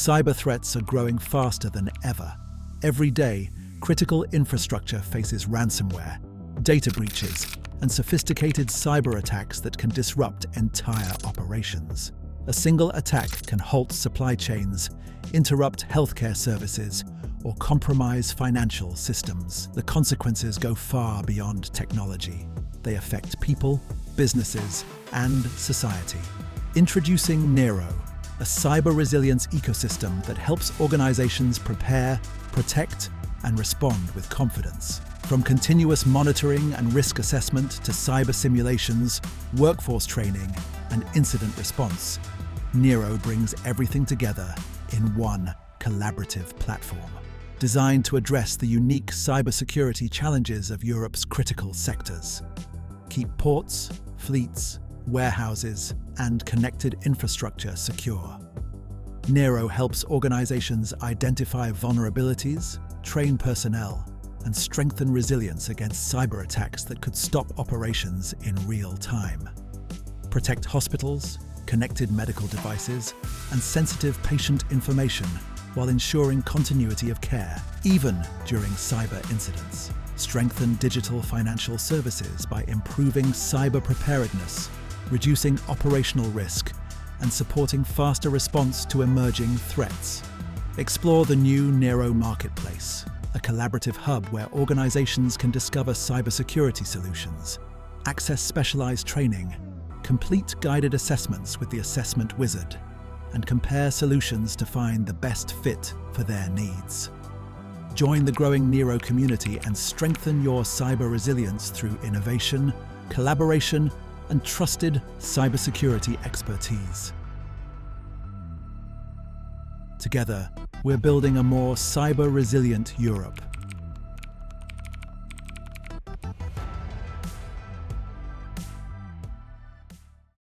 Cyber threats are growing faster than ever. Every day, critical infrastructure faces ransomware, data breaches, and sophisticated cyber attacks that can disrupt entire operations. A single attack can halt supply chains, interrupt healthcare services, or compromise financial systems. The consequences go far beyond technology. They affect people, businesses, and society. Introducing NERO, a cyber resilience ecosystem that helps organizations prepare, protect, and respond with confidence. From continuous monitoring and risk assessment to cyber simulations, workforce training, and incident response, NERO brings everything together in one collaborative platform, designed to address the unique cybersecurity challenges of Europe's critical sectors. Keep ports, fleets, warehouses, and connected infrastructure secure. NERO helps organizations identify vulnerabilities, train personnel, and strengthen resilience against cyber attacks that could stop operations in real time. Protect hospitals, connected medical devices, and sensitive patient information while ensuring continuity of care, even during cyber incidents. Strengthen digital financial services by improving cyber preparedness, reducing operational risk, and supporting faster response to emerging threats. Explore the new NERO Marketplace, a collaborative hub where organizations can discover cybersecurity solutions, access specialized training, complete guided assessments with the assessment wizard, and compare solutions to find the best fit for their needs. Join the growing NERO community and strengthen your cyber resilience through innovation, collaboration, and trusted cybersecurity expertise. Together, we're building a more cyber-resilient Europe.